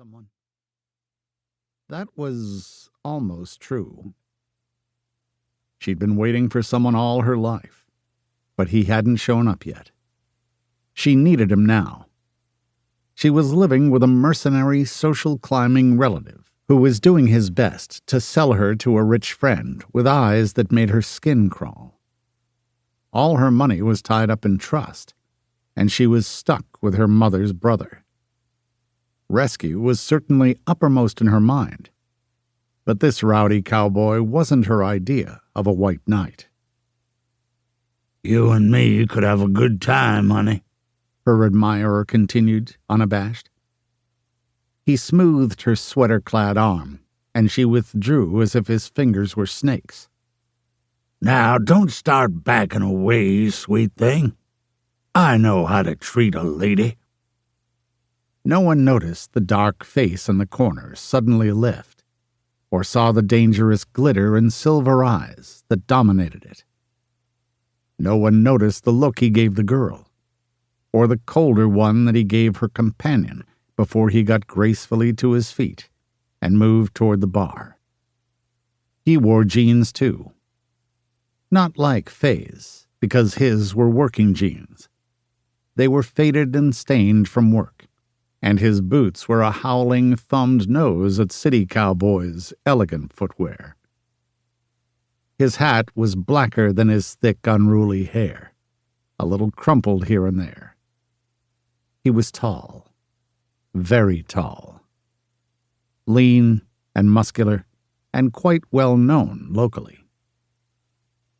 someone. That was almost true. She'd been waiting for someone all her life, but he hadn't shown up yet. She needed him now. She was living with a mercenary social climbing relative who was doing his best to sell her to a rich friend with eyes that made her skin crawl. All her money was tied up in trust, and she was stuck with her mother's brother. Rescue was certainly uppermost in her mind, but this rowdy cowboy wasn't her idea of a white knight. "You and me could have a good time, honey," her admirer continued, unabashed. He smoothed her sweater-clad arm, and she withdrew as if his fingers were snakes. "Now, don't start backing away, sweet thing. I know how to treat a lady." No one noticed the dark face in the corner suddenly lift, or saw the dangerous glitter in silver eyes that dominated it. No one noticed the look he gave the girl, or the colder one that he gave her companion before he got gracefully to his feet and moved toward the bar. He wore jeans too. Not like Faye's, because his were working jeans. They were faded and stained from work, and his boots were a howling thumbed nose at city cowboys' elegant footwear. His hat was blacker than his thick, unruly hair, a little crumpled here and there. He was tall, very tall, lean and muscular, and quite well known locally.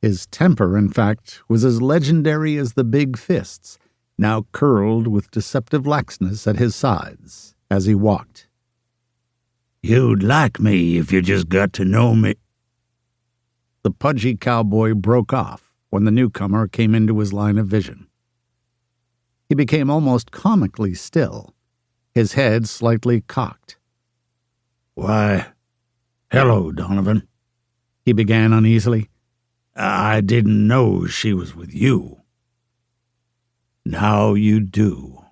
His temper, in fact, was as legendary as the big fists, now curled with deceptive laxness at his sides as he walked. "You'd like me if you just got to know me." The pudgy cowboy broke off when the newcomer came into his line of vision. He became almost comically still, his head slightly cocked. "Why, hello, Donovan," he began uneasily. "I didn't know she was with you." "Now you do,"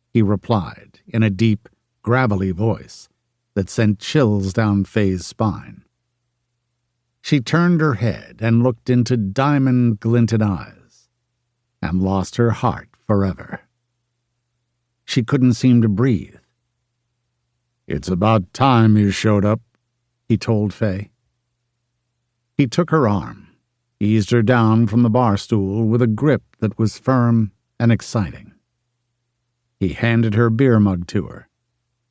he replied in a deep, gravelly voice that sent chills down Faye's spine. She turned her head and looked into diamond-glinted eyes, and lost her heart forever. She couldn't seem to breathe. "It's about time you showed up," he told Faye. He took her arm, eased her down from the bar stool with a grip that was firm and exciting. He handed her beer mug to her,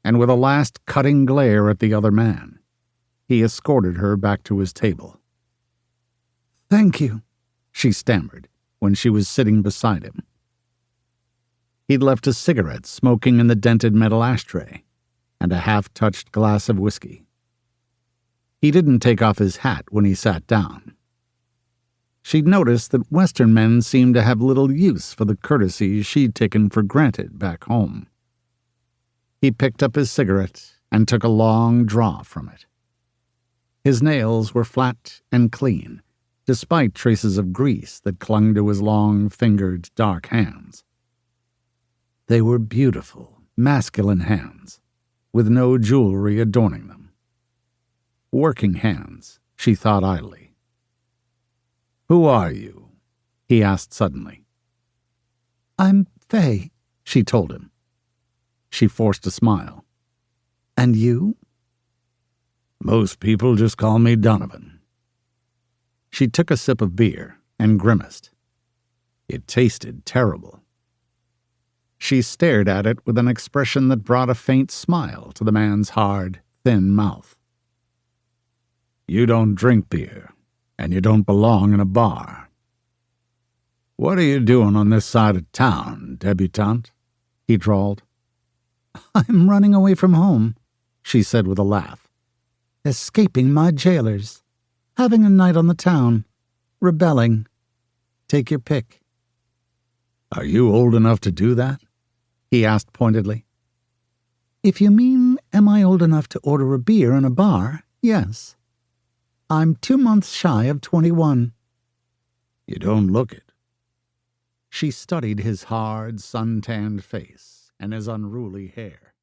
and with a last cutting glare at the other man, he escorted her back to his table. "Thank you," she stammered when she was sitting beside him. He'd left a cigarette smoking in the dented metal ashtray and a half-touched glass of whiskey. He didn't take off his hat when he sat down. She'd noticed that Western men seemed to have little use for the courtesies she'd taken for granted back home. He picked up his cigarette and took a long draw from it. His nails were flat and clean, despite traces of grease that clung to his long-fingered, dark hands. They were beautiful, masculine hands, with no jewelry adorning them. Working hands, she thought idly. "Who are you?" he asked suddenly. "I'm Faye," she told him. She forced a smile. "And you?" "Most people just call me Donovan." She took a sip of beer and grimaced. It tasted terrible. She stared at it with an expression that brought a faint smile to the man's hard, thin mouth. "You don't drink beer, and you don't belong in a bar. What are you doing on this side of town, debutante?" he drawled. "I'm running away from home," she said with a laugh. "Escaping my jailers. Having a night on the town. Rebelling. Take your pick." "Are you old enough to do that?" he asked pointedly. "If you mean, am I old enough to order a beer in a bar, yes. I'm 2 months shy of 21. "You don't look it." She studied his hard, sun-tanned face and his unruly hair.